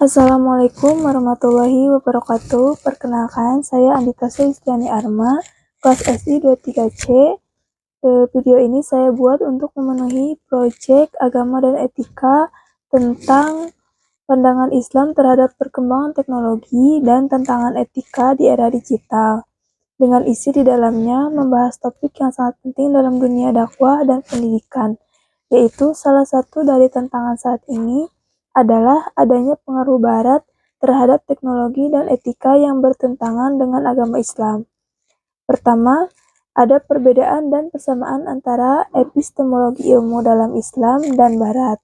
Assalamualaikum warahmatullahi wabarakatuh. Perkenalkan, saya Andita Sulistiani Arma, kelas SI 23C. Video ini saya buat untuk memenuhi proyek agama dan etika tentang pandangan Islam terhadap perkembangan teknologi dan tantangan etika di era digital. Dengan isi di dalamnya membahas topik yang sangat penting dalam dunia dakwah dan pendidikan, yaitu salah satu dari tantangan saat ini adalah adanya pengaruh Barat terhadap teknologi dan etika yang bertentangan dengan agama Islam. Pertama, ada perbedaan dan persamaan antara epistemologi ilmu dalam Islam dan Barat.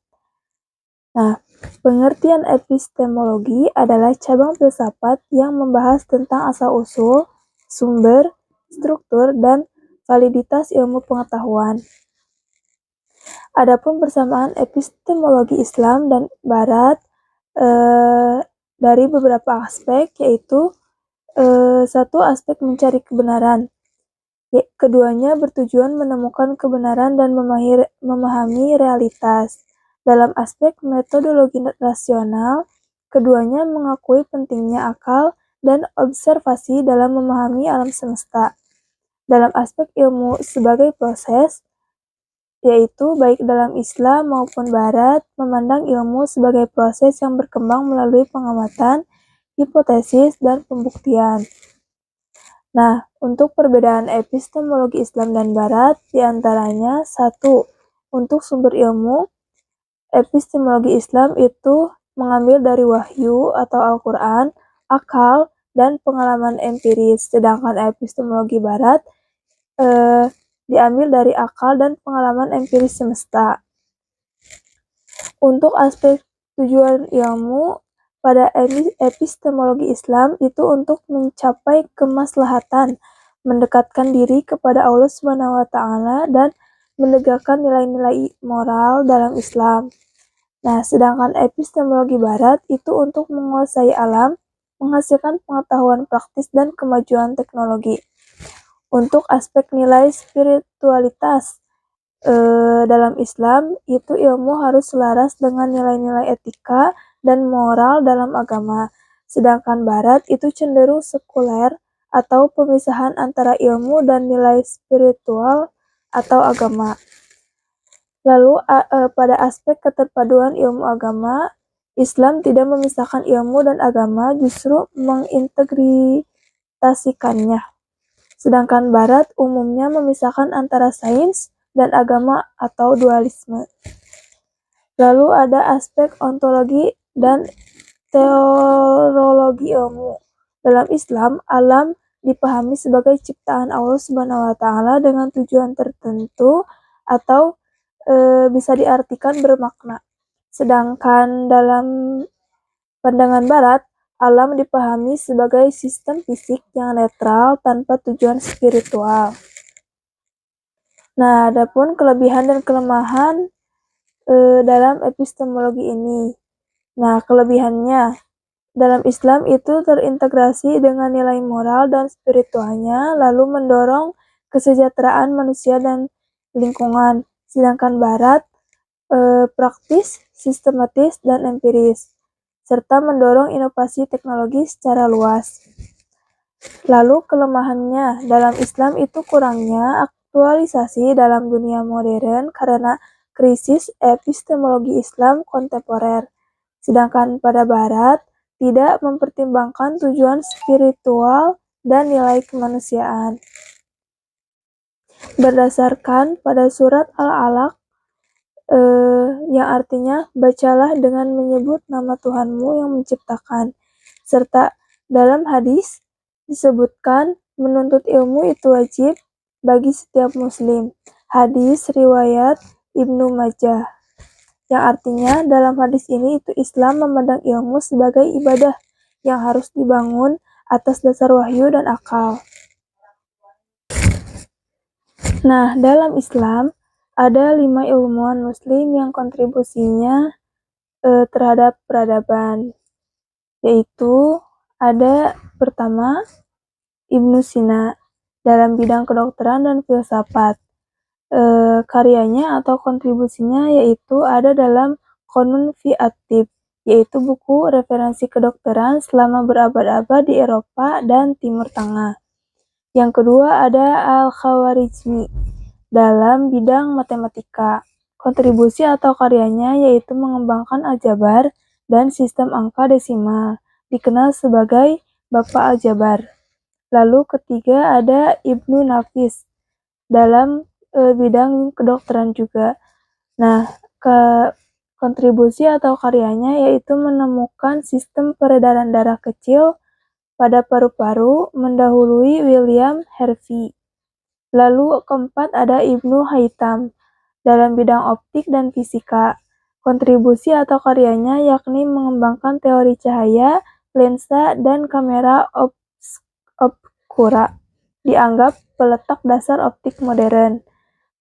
Nah, pengertian epistemologi adalah cabang filsafat yang membahas tentang asal-usul, sumber, struktur, dan validitas ilmu pengetahuan. Adapun persamaan epistemologi Islam dan Barat dari beberapa aspek, yaitu satu, aspek mencari kebenaran. Keduanya bertujuan menemukan kebenaran dan memahami realitas. Dalam aspek metodologi rasional, keduanya mengakui pentingnya akal dan observasi dalam memahami alam semesta. Dalam aspek ilmu sebagai proses, yaitu baik dalam Islam maupun Barat, memandang ilmu sebagai proses yang berkembang melalui pengamatan, hipotesis, dan pembuktian. Nah, untuk perbedaan epistemologi Islam dan Barat, diantaranya satu, untuk sumber ilmu, epistemologi Islam itu mengambil dari wahyu atau Al-Quran, akal, dan pengalaman empiris, sedangkan epistemologi Barat diambil dari akal dan pengalaman empiris semesta. Untuk aspek tujuan ilmu pada epistemologi Islam itu untuk mencapai kemaslahatan, mendekatkan diri kepada Allah SWT dan menegakkan nilai-nilai moral dalam Islam. Nah, sedangkan epistemologi Barat itu untuk menguasai alam, menghasilkan pengetahuan praktis dan kemajuan teknologi. Untuk aspek nilai spiritualitas dalam Islam, itu ilmu harus selaras dengan nilai-nilai etika dan moral dalam agama. Sedangkan Barat itu cenderung sekuler atau pemisahan antara ilmu dan nilai spiritual atau agama. Lalu pada aspek keterpaduan ilmu agama, Islam tidak memisahkan ilmu dan agama, justru mengintegrasikannya. Sedangkan Barat umumnya memisahkan antara sains dan agama atau dualisme. Lalu ada aspek ontologi dan teologi ilmu. Dalam Islam, alam dipahami sebagai ciptaan Allah SWT dengan tujuan tertentu atau bisa diartikan bermakna. Sedangkan dalam pandangan Barat, alam dipahami sebagai sistem fisik yang netral tanpa tujuan spiritual. Nah, adapun kelebihan dan kelemahan dalam epistemologi ini. Nah, kelebihannya dalam Islam itu terintegrasi dengan nilai moral dan spiritualnya, lalu mendorong kesejahteraan manusia dan lingkungan. Sedangkan Barat praktis, sistematis, dan empiris, serta mendorong inovasi teknologi secara luas. Lalu kelemahannya dalam Islam itu kurangnya aktualisasi dalam dunia modern karena krisis epistemologi Islam kontemporer. Sedangkan pada Barat tidak mempertimbangkan tujuan spiritual dan nilai kemanusiaan. Berdasarkan pada surat Al-Alaq yang artinya bacalah dengan menyebut nama Tuhanmu yang menciptakan, serta dalam hadis disebutkan menuntut ilmu itu wajib bagi setiap muslim. Hadis riwayat Ibnu Majah, yang artinya dalam hadis ini itu Islam memandang ilmu sebagai ibadah yang harus dibangun atas dasar wahyu dan akal. Nah, dalam Islam ada 5 ilmuwan muslim yang kontribusinya terhadap peradaban, yaitu ada pertama Ibnu Sina dalam bidang kedokteran dan filsafat. Karyanya atau kontribusinya yaitu ada dalam Qanun fi at-Tibb yaitu buku referensi kedokteran selama berabad-abad di Eropa dan Timur Tengah. Yang kedua ada Al-Khawarizmi dalam bidang matematika. Kontribusi atau karyanya yaitu mengembangkan aljabar dan sistem angka desimal, dikenal sebagai Bapak Aljabar. Lalu ketiga ada Ibnu Nafis dalam bidang kedokteran juga. Nah, kontribusi atau karyanya yaitu menemukan sistem peredaran darah kecil pada paru-paru mendahului William Harvey. Lalu keempat ada Ibnu Haytham dalam bidang optik dan fisika. Kontribusi atau karyanya yakni mengembangkan teori cahaya, lensa, dan kamera obskura, dianggap peletak dasar optik modern.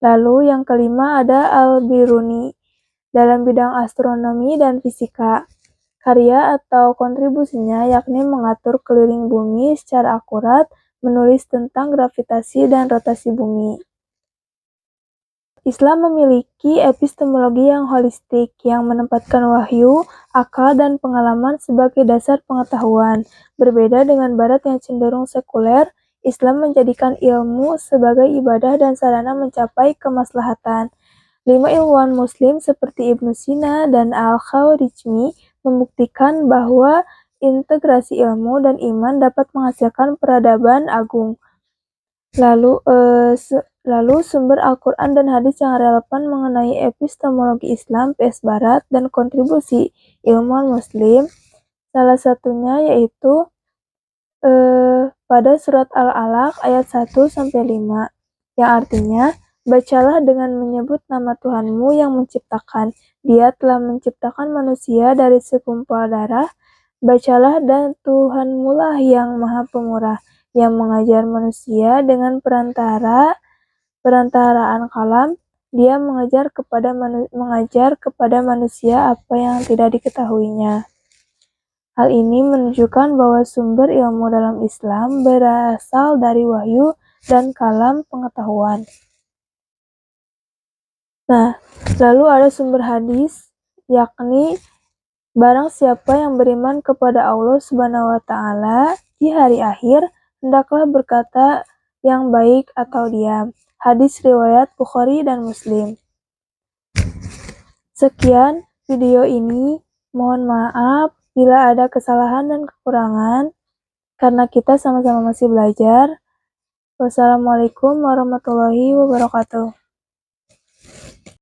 Lalu yang kelima ada Al-Biruni dalam bidang astronomi dan fisika. Karya atau kontribusinya yakni mengatur keliling bumi secara akurat, menulis tentang gravitasi dan rotasi bumi. Islam memiliki epistemologi yang holistik, yang menempatkan wahyu, akal, dan pengalaman sebagai dasar pengetahuan. Berbeda dengan Barat yang cenderung sekuler, Islam menjadikan ilmu sebagai ibadah dan sarana mencapai kemaslahatan. 5 ilmuwan Muslim seperti Ibnu Sina dan Al-Khawarizmi membuktikan bahwa integrasi ilmu dan iman dapat menghasilkan peradaban agung. Lalu sumber Al-Quran dan hadis yang relevan mengenai epistemologi Islam PS Barat dan kontribusi ilmuwan Muslim, salah satunya yaitu pada surat Al-Alaq ayat 1-5, yang artinya, bacalah dengan menyebut nama Tuhanmu yang menciptakan. Dia telah menciptakan manusia dari segumpal darah. Bacalah dan Tuhanmu lah yang maha pemurah, yang mengajar manusia dengan perantaraan kalam. Dia mengajar kepada manusia apa yang tidak diketahuinya. Hal ini menunjukkan bahwa sumber ilmu dalam Islam berasal dari wahyu dan kalam pengetahuan. Nah, lalu ada sumber hadis, yakni barang siapa yang beriman kepada Allah Subhanahu wa Ta'ala di hari akhir, hendaklah berkata yang baik atau diam. Hadis riwayat Bukhari dan Muslim. Sekian video ini. Mohon maaf bila ada kesalahan dan kekurangan, karena kita sama-sama masih belajar. Wassalamualaikum warahmatullahi wabarakatuh.